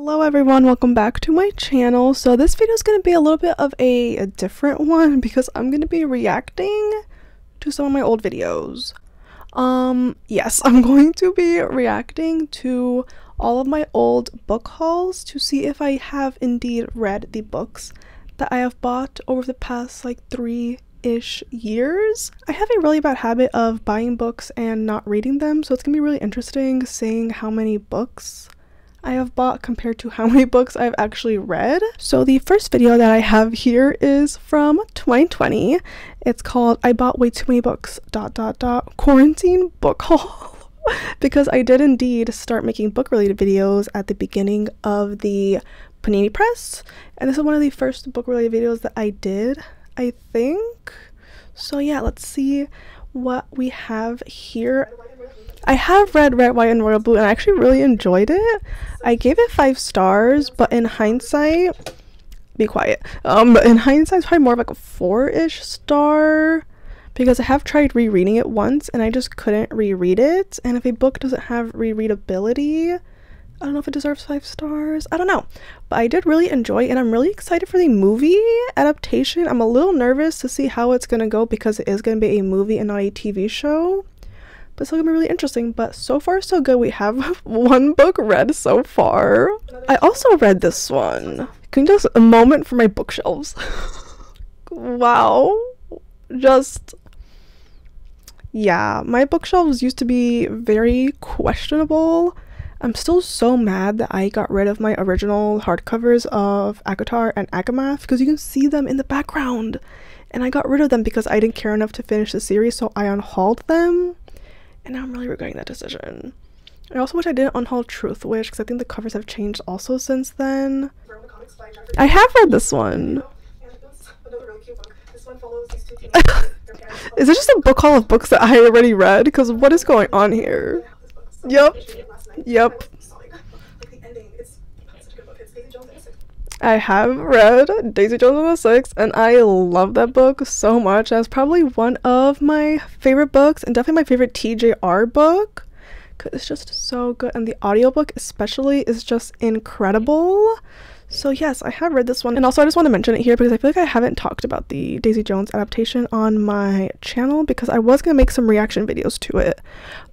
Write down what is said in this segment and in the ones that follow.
Hello everyone, welcome back to my channel. So this video is going to be a little bit of a different one because I'm going to be reacting to some of my old videos. Yes, I'm going to be reacting to all of my old book hauls to see if I have indeed read the books that I have bought over the past like 3-ish years. I have a really bad habit of buying books and not reading them, so it's gonna be really interesting seeing how many books I have bought compared to how many books I've actually read. So the first video that I have here is from 2020. It's called I Bought Way Too Many Books ... Quarantine Book Haul. Because I did indeed start making book related videos at the beginning of the Panini Press, and this is one of the first book related videos that I did, I think. So yeah, let's see what we have here. I have read Red, White, and Royal Blue and I actually really enjoyed it. I gave it 5 stars, but in hindsight, be quiet. But in hindsight, it's probably more of like a 4-ish star because I have tried rereading it once and I just couldn't reread it. And if a book doesn't have rereadability, I don't know if it deserves 5 stars. I don't know. But I did really enjoy it and I'm really excited for the movie adaptation. I'm a little nervous to see how it's gonna go because it is gonna be a movie and not a TV show. But it's still gonna be really interesting. But so far so good. We have 1 book read so far. I also read this one. Can you just a moment for my bookshelves? Wow. Just yeah, my bookshelves used to be very questionable. I'm still so mad that I got rid of my original hardcovers of ACOTAR and ACOMAF because you can see them in the background. And I got rid of them because I didn't care enough to finish the series, so I unhauled them. And now I'm really regretting that decision. I also wish I didn't unhaul Truth Wish because I think the covers have changed also since then. I have read this one. Is it just a book haul of books that I already read? Because what is going on here? Yep. I have read Daisy Jones and the Six and I love that book so much. That's probably one of my favorite books and definitely my favorite TJR book because it's just so good, and the audiobook especially is just incredible. So yes, I have read this one, and also I just want to mention it here because I feel like I haven't talked about the Daisy Jones adaptation on my channel because I was going to make some reaction videos to it,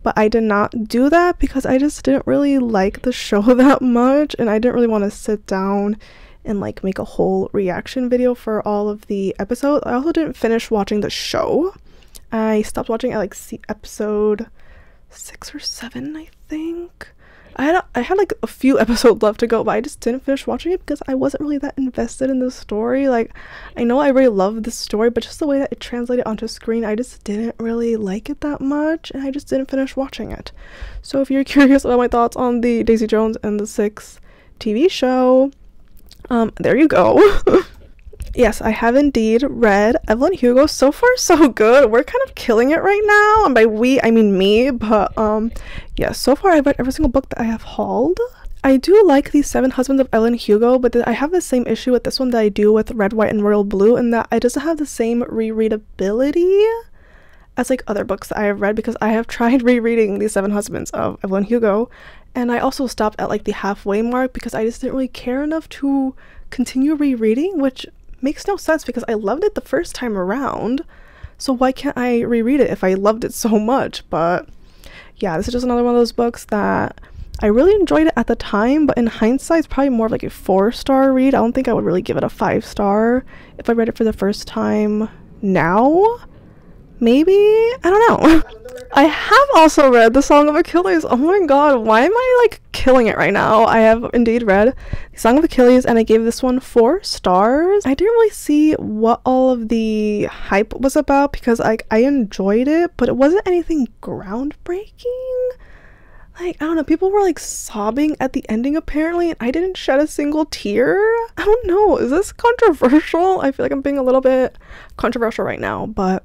but I did not do that because I just didn't really like the show that much and I didn't really want to sit down and like make a whole reaction video for all of the episodes. I also didn't finish watching the show. I stopped watching at like episode 6 or 7, I think. I had like a few episodes left to go, but I just didn't finish watching it because I wasn't really that invested in the story. Like, I know I really loved the story, but just the way that it translated onto screen, I just didn't really like it that much, and I just didn't finish watching it. So if you're curious about my thoughts on the Daisy Jones and the Six TV show, there you go. Yes, I have indeed read Evelyn Hugo. So far so good. We're kind of killing it right now, and by we I mean me, but yeah, so far I've read every single book that I have hauled. I do like the 7 Husbands of Evelyn Hugo, but I have the same issue with this one that I do with Red, White, and Royal Blue, in that it doesn't have the same rereadability as like other books that I have read, because I have tried rereading the 7 Husbands of Evelyn Hugo and I also stopped at like the halfway mark because I just didn't really care enough to continue rereading, which makes no sense because I loved it the first time around, so why can't I reread it if I loved it so much? But yeah, this is just another one of those books that I really enjoyed it at the time, but in hindsight it's probably more of like a 4-star read. I don't think I would really give it a 5-star if I read it for the first time now. Maybe? I don't know. I have also read The Song of Achilles. Oh my god, why am I like killing it right now? I have indeed read The Song of Achilles and I gave this one 4 stars. I didn't really see what all of the hype was about because I enjoyed it, but it wasn't anything groundbreaking. Like, I don't know, people were like sobbing at the ending apparently, and I didn't shed a single tear. I don't know, is this controversial? I feel like I'm being a little bit controversial right now, but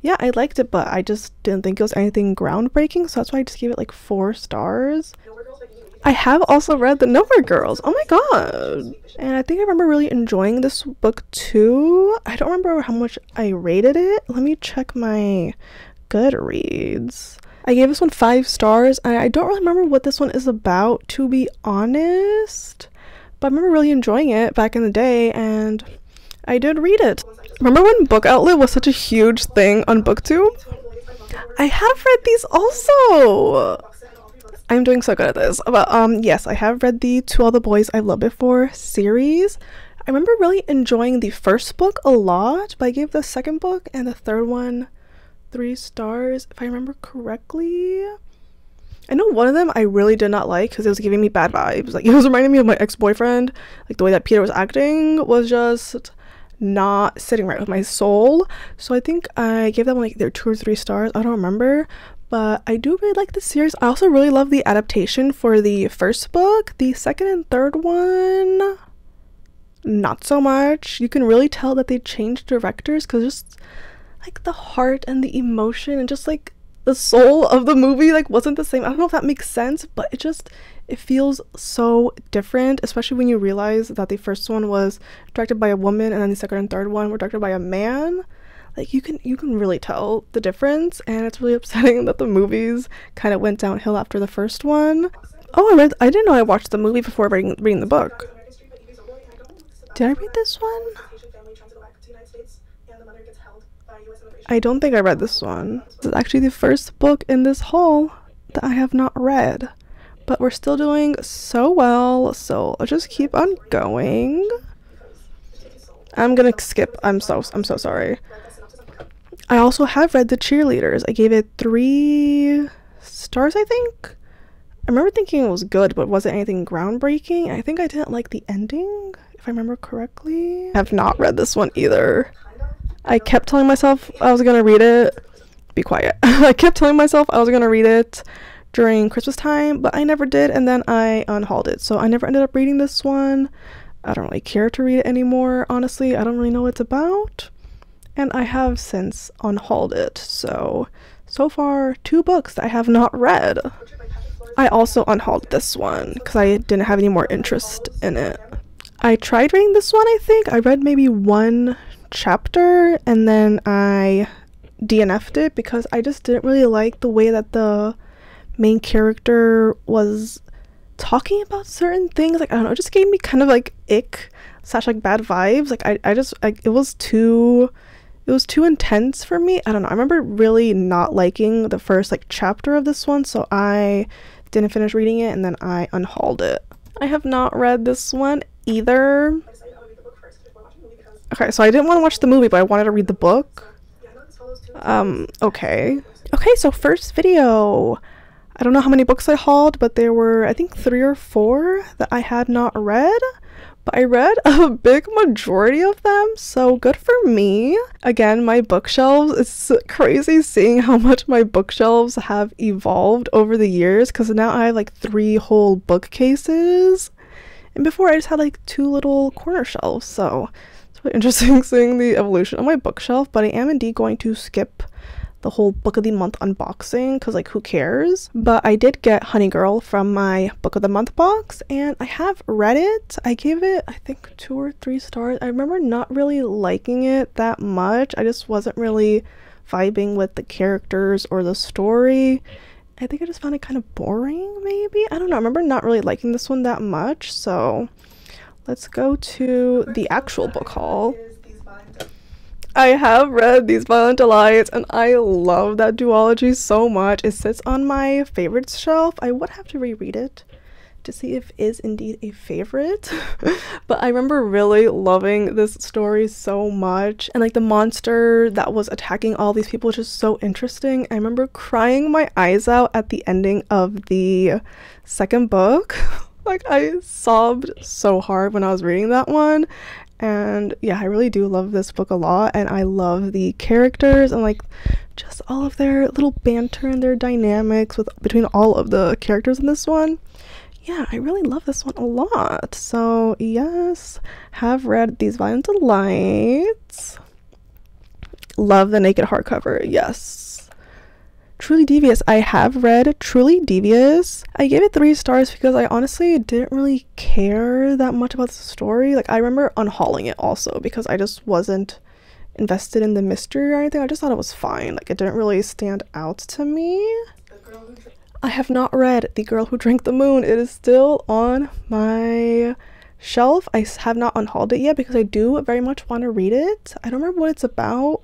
yeah, I liked it, but I just didn't think it was anything groundbreaking, so that's why I just gave it like 4 stars. I have also read The Nowhere Girls. Oh my god. And I think I remember really enjoying this book too. I don't remember how much I rated it. Let me check my Goodreads. I gave this one 5 stars. I don't really remember what this one is about, to be honest. but I remember really enjoying it back in the day, and I did read it. Remember when Book Outlet was such a huge thing on BookTube? I have read these also. I'm doing so good at this. But yes, I have read the To All the Boys I've Loved Before series. I remember really enjoying the first book a lot, but I gave the second book and the third one 3 stars, if I remember correctly. I know one of them I really did not like because it was giving me bad vibes. Like, it was reminding me of my ex-boyfriend. Like, the way that Peter was acting was just not sitting right with my soul. So I think I gave them like either 2 or 3 stars. I don't remember. But I do really like the series. I also really love the adaptation for the first book. The second and third one, not so much. You can really tell that they changed directors because just like the heart and the emotion and just like the soul of the movie like wasn't the same. I don't know if that makes sense, but it feels so different, especially when you realize that the first one was directed by a woman and then the second and third one were directed by a man. Like, you can really tell the difference, and it's really upsetting that the movies kind of went downhill after the first one. Oh, I didn't know I watched the movie before reading the book. Did I read this one? I don't think I read this one. This is actually the first book in this haul that I have not read, but we're still doing so well, so I'll just keep on going. I'm gonna skip. I'm so sorry. I also have read The Cheerleaders. I gave it 3 stars, I think. I remember thinking it was good, but it wasn't anything groundbreaking. I think I didn't like the ending, if I remember correctly. I have not read this one either. I kept telling myself I was gonna read it. Be quiet. I kept telling myself I was gonna read it during Christmas time, but I never did, and then I unhauled it. So I never ended up reading this one. I don't really care to read it anymore, honestly. I don't really know what it's about. And I have since unhauled it. So far, 2 books that I have not read. I also unhauled this one because I didn't have any more interest in it. I tried reading this one, I think. I read maybe 1 chapter and then I DNF'd it because I just didn't really like the way that the main character was talking about certain things. Like, I don't know, it just gave me kind of like ick / like bad vibes. Like, it was too intense for me. I don't know. I remember really not liking the first like chapter of this one, so I didn't finish reading it and then I unhauled it. I have not read this one either. Okay, so I didn't want to watch the movie, but I wanted to read the book. Okay, so first video. I don't know how many books I hauled, but there were, I think, 3 or 4 that I had not read. But I read a big majority of them, so good for me. Again, my bookshelves, it's crazy seeing how much my bookshelves have evolved over the years, because now I have like 3 whole bookcases. And before I just had like 2 little corner shelves, so it's really interesting seeing the evolution of my bookshelf. But I am indeed going to skip the whole book of the month unboxing because, like, who cares? But I did get Honey Girl from my book of the month box and I have read it. I gave it, I think, 2 or 3 stars. I remember not really liking it that much. I just wasn't really vibing with the characters or the story. I think I just found it kind of boring, maybe. I don't know. I remember not really liking this one that much. So let's go to the actual book haul. I have read These Violent Delights and I love that duology so much. It sits on my favorites shelf. I would have to reread it to see if it is indeed a favorite. But I remember really loving this story so much. And like the monster that was attacking all these people was just so interesting. I remember crying my eyes out at the ending of the second book. Like, I sobbed so hard when I was reading that one. And yeah, I really do love this book a lot, and I love the characters and like just all of their little banter and their dynamics between all of the characters in this one. Yeah, I really love this one a lot. So yes, have read These Violent Delights. Love the naked hardcover. Yes. Truly Devious. I have read Truly Devious. I gave it 3 stars because I honestly didn't really care that much about the story. Like, I remember unhauling it also because I just wasn't invested in the mystery or anything. I just thought it was fine. Like, it didn't really stand out to me. I have not read The Girl Who Drank the Moon. It is still on my shelf. I have not unhauled it yet because I do very much want to read it. I don't remember what it's about,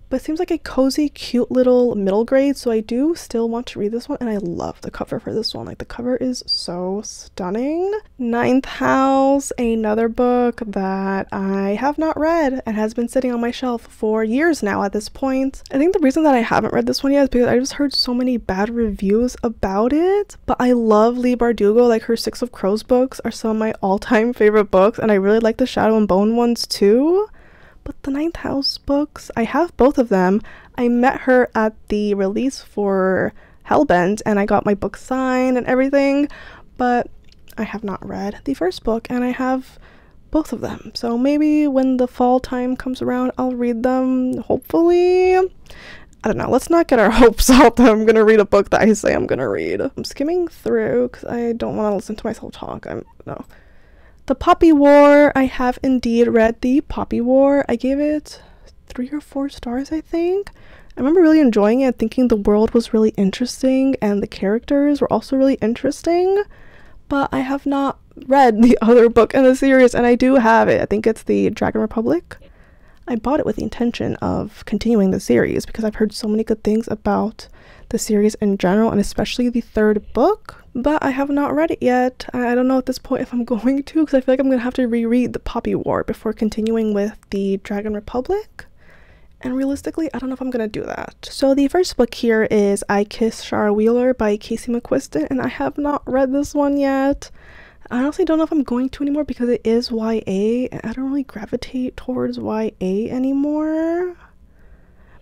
but it seems like a cozy, cute little middle grade, so I do still want to read this one, and I love the cover for this one. Like, the cover is so stunning. Ninth House, another book that I have not read and has been sitting on my shelf for years now at this point. I think the reason that I haven't read this one yet is because I just heard so many bad reviews about it, but I love Leigh Bardugo. Like, her Six of Crows books are some of my all-time favorite books, and I really like the Shadow and Bone ones too. But the Ninth House books, I have both of them. I met her at the release for Hellbent and I got my book signed and everything, but I have not read the first book, and I have both of them. So maybe when the fall time comes around, I'll read them, hopefully. I don't know, let's not get our hopes up that I'm gonna read a book that I say I'm gonna read. I'm skimming through because I don't want to listen to myself talk. No. The Poppy War, I have indeed read The Poppy War. I gave it 3 or 4 stars, I think. I remember really enjoying it, thinking the world was really interesting and the characters were also really interesting, but I have not read the other book in the series, and I do have it. I think it's the Dragon Republic. I bought it with the intention of continuing the series because I've heard so many good things about the series in general, and especially the 3rd book, but I have not read it yet. I don't know at this point if I'm going to, because I feel like I'm gonna have to reread The Poppy War before continuing with the Dragon Republic, and realistically I don't know if I'm gonna do that. So the first book here is I Kiss Shara Wheeler by Casey McQuiston, and I have not read this one yet. I honestly don't know if I'm going to anymore because it is YA, and I don't really gravitate towards YA anymore.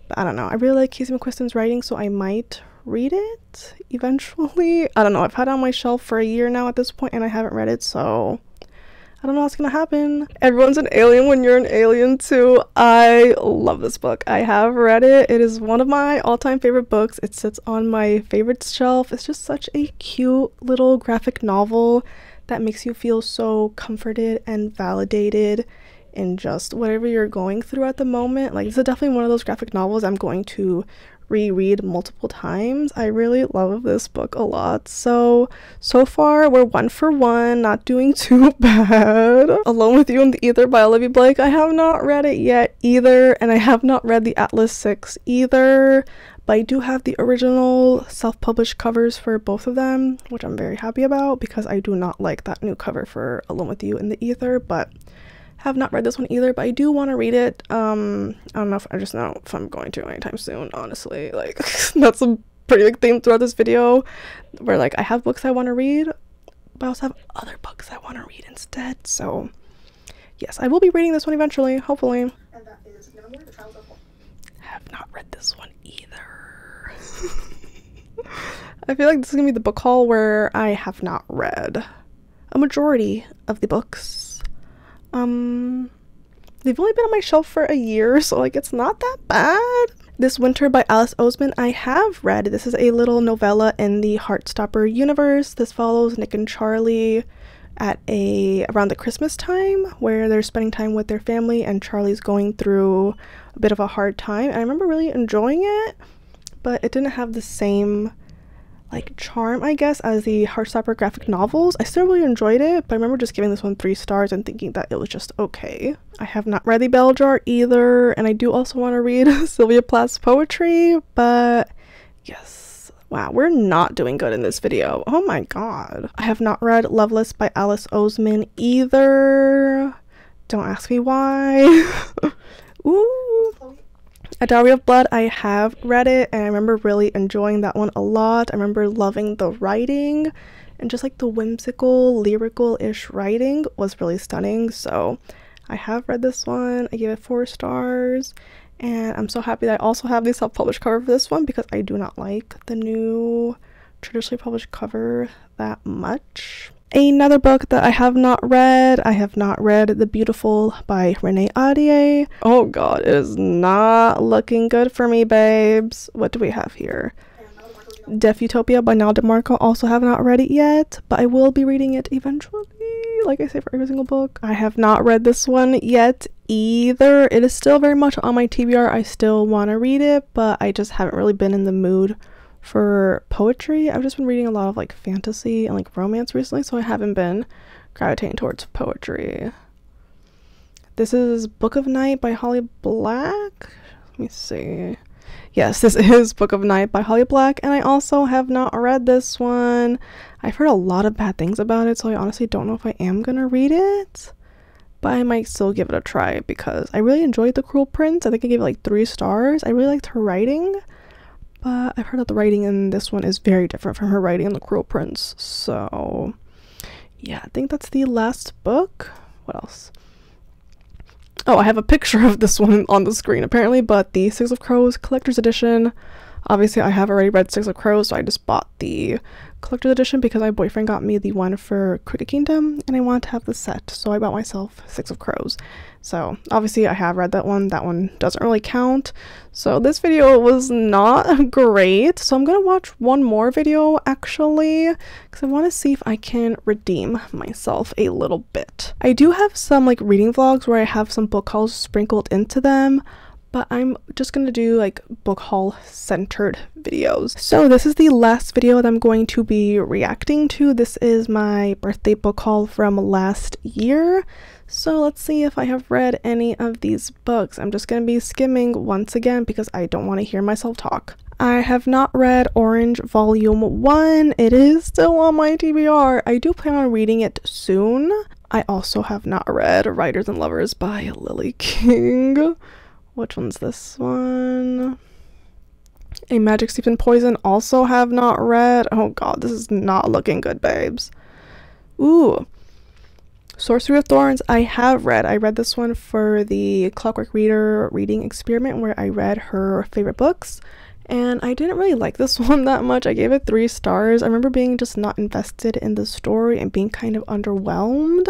But I don't know, I really like Casey McQuiston's writing, so I might read it eventually. I don't know, I've had it on my shelf for a year now at this point and I haven't read it, so I don't know what's gonna happen. Everyone's an alien when you're an alien too. I love this book. I have read it. It is one of my all-time favorite books. It sits on my favorites shelf. It's just such a cute little graphic novel that makes you feel so comforted and validated in just whatever you're going through at the moment. Like, this is definitely one of those graphic novels I'm going to reread multiple times. I really love this book a lot. So far we're 1 for 1, not doing too bad. Alone with You in the Ether by Olivia Blake, I have not read it yet either, and I have not read the Atlas 6 either, but I do have the original self-published covers for both of them, which I'm very happy about because I do not like that new cover for Alone with You in the Ether, but have not read this one either, but I do want to read it. I don't know if I just know if I'm going to anytime soon, honestly. Like, that's a pretty big theme throughout this video, where like I have books I want to read, but I also have other books I want to read instead. So yes, I will be reading this one eventually, hopefully. And that is No More, The Trials of One. I have not read this one either. I feel like this is gonna be the book haul where I have not read a majority of the books. They've only been on my shelf for a year, so like it's not that bad. This Winter by Alice Oseman I have read. This is a little novella in the Heartstopper universe. This follows Nick and Charlie at around the Christmas time, where they're spending time with their family and Charlie's going through a bit of a hard time. And I remember really enjoying it, but it didn't have the same like charm, I guess, as the Heartstopper graphic novels. I still really enjoyed it, but I remember just giving this one 3 stars and thinking that it was just okay. I have not read The Bell Jar either, and I do also want to read Sylvia Plath's poetry, but yes. Wow, we're not doing good in this video. Oh my god. I have not read Loveless by Alice Oseman either. Don't ask me why. Ooh. A Dowry of Blood, I have read it, and I remember really enjoying that one a lot. I remember loving the writing, and just like the whimsical, lyrical-ish writing was really stunning. So I have read this one. I gave it 4 stars, and I'm so happy that I also have the self-published cover for this one because I do not like the new traditionally published cover that much. Another book that I have not read The Beautiful by Renee Ahdieh. Oh god, it is not looking good for me, babes. What do we have here? Deaf Utopia by Nal DeMarco. Also have not read it yet, but I will be reading it eventually, like I say for every single book. I have not read this one yet either. It is still very much on my TBR. I still want to read it, but I just haven't really been in the mood for poetry. I've just been reading a lot of like fantasy and like romance recently, so I haven't been gravitating towards poetry. This is Book of Night by Holly Black. Let me see. Yes, this is Book of Night by Holly Black, and I also have not read this one. I've heard a lot of bad things about it, so I honestly don't know if I am gonna read it, but I might still give it a try because I really enjoyed The Cruel Prince. I think I gave it like 3 stars. I really liked her writing, but I've heard that the writing in this one is very different from her writing in The Cruel Prince. So yeah, I think that's the last book. What else? Oh, I have a picture of this one on the screen apparently, but the Six of Crows collector's edition. Obviously I have already read Six of Crows, so I just bought the collector's edition because my boyfriend got me the one for Cricket Kingdom and I wanted to have the set, so I bought myself Six of Crows. So obviously I have read that one. That one doesn't really count. So this video was not great, so I'm gonna watch one more video actually because I want to see if I can redeem myself a little bit. I do have some like reading vlogs where I have some book hauls sprinkled into them, but I'm just gonna do like book haul centered videos. So this is the last video that I'm going to be reacting to. This is my birthday book haul from last year. So let's see if I have read any of these books. I'm just gonna be skimming once again because I don't want to hear myself talk. I have not read Orange Volume 1. It is still on my TBR. I do plan on reading it soon. I also have not read Writers and Lovers by Lily King. Which one's this one? A Magic Steeped in Poison, also have not read. Oh god, this is not looking good, babes. Ooh. Sorcery of Thorns, I have read. I read this one for the Clockwork Reader reading experiment where I read her favorite books. And I didn't really like this one that much. I gave it 3 stars. I remember being just not invested in the story and being kind of underwhelmed.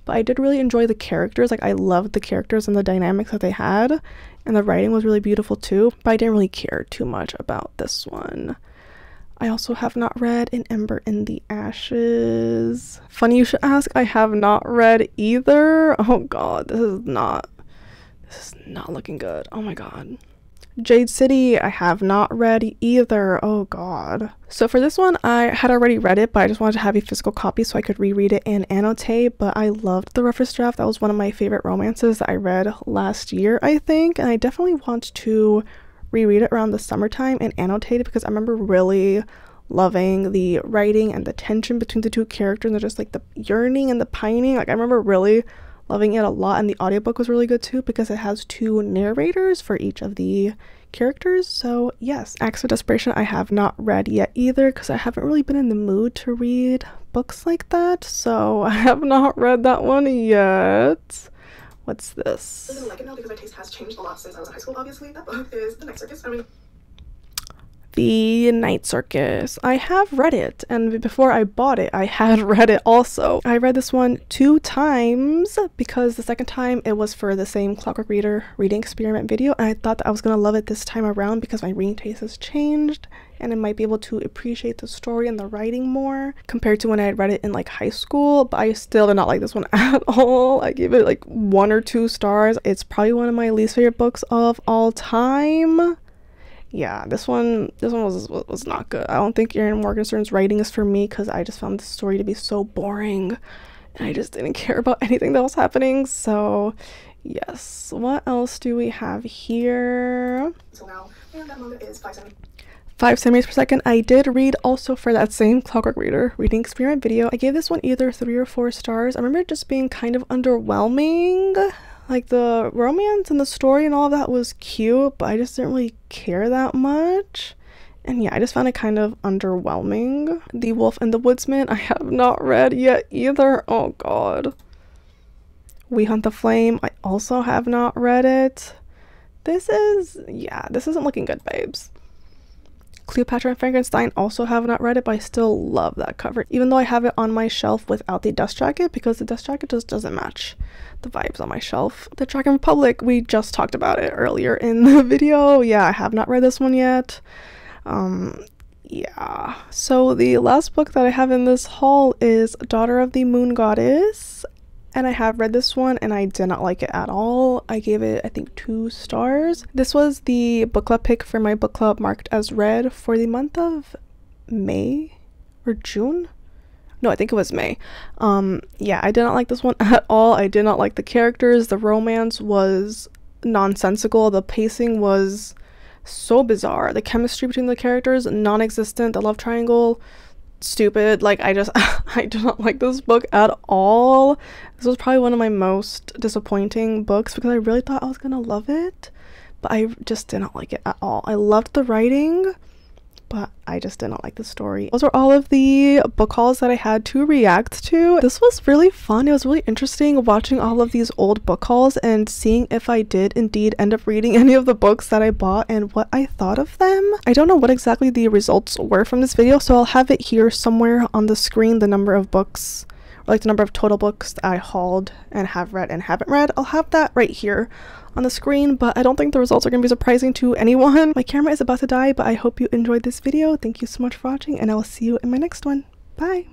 But I did really enjoy the characters. Like, I loved the characters and the dynamics that they had. And the writing was really beautiful too. But I didn't really care too much about this one. I also have not read An Ember in the Ashes. Funny you should ask, I have not read either. Oh god, this is not looking good. Oh my god. Jade City, I have not read either. Oh god. So for this one, I had already read it, but I just wanted to have a physical copy so I could reread it and annotate. But I loved the reference draft. That was one of my favorite romances that I read last year, I think. And I definitely want to reread it around the summertime and annotate it because I remember really loving the writing and the tension between the 2 characters and just like the yearning and the pining. Like, I remember really loving it a lot, and the audiobook was really good too because it has 2 narrators for each of the characters. So yes, Acts of Desperation I have not read yet either because I haven't really been in the mood to read books like that, so I have not read that one yet. What's this? I'm gonna like it now because my taste has changed a lot since I was in high school, obviously. That book is The Night Circus. The Night Circus. I have read it, and before I bought it, I had read it also. I read this one 2 times because the second time it was for the same Clockwork Reader reading experiment video, and I thought that I was gonna love it this time around because my reading taste has changed and I might be able to appreciate the story and the writing more compared to when I had read it in like high school. But I still did not like this one at all. I gave it like 1 or 2 stars. It's probably one of my least favorite books of all time. Yeah, this one was not good. I don't think Erin Morgenstern's writing is for me because I just found the story to be so boring and I just didn't care about anything that was happening. So yes, what else do we have here? So now, and that manga is 5 centimeters per second. I did read also for that same Clockwork Reader reading experiment video. I gave this one either 3 or 4 stars. I remember it just being kind of underwhelming. Like, the romance and the story and all of that was cute, but I just didn't really care that much. And yeah, I just found it kind of underwhelming. The Wolf and the Woodsman, I have not read yet either. Oh god. We Hunt the Flame, I also have not read it. This isn't looking good, babes. Cleopatra and Frankenstein, also have not read it, but I still love that cover, even though I have it on my shelf without the dust jacket because the dust jacket just doesn't match the vibes on my shelf. The Dragon Republic, we just talked about it earlier in the video. Yeah, I have not read this one yet. Yeah, so the last book that I have in this haul is Daughter of the Moon Goddess, and I have read this one and I did not like it at all. I gave it, I think, 2 stars. This was the book club pick for my book club marked as read for the month of May or June. No, I think it was May. Yeah, I did not like this one at all. I did not like the characters. The romance was nonsensical. The pacing was so bizarre. The chemistry between the characters, non-existent. The love triangle, stupid. Like, I just I do not like this book at all. This was probably one of my most disappointing books because I really thought I was gonna love it, but I just did not like it at all. I loved the writing, but I just did not like the story. Those are all of the book hauls that I had to react to. This was really fun. It was really interesting watching all of these old book hauls and seeing if I did indeed end up reading any of the books that I bought and what I thought of them. I don't know what exactly the results were from this video, so I'll have it here somewhere on the screen, the number of books, or like the number of total books that I hauled and have read and haven't read. I'll have that right here on the screen, but I don't think the results are going to be surprising to anyone. My camera is about to die, but I hope you enjoyed this video. Thank you so much for watching, and I will see you in my next one. Bye!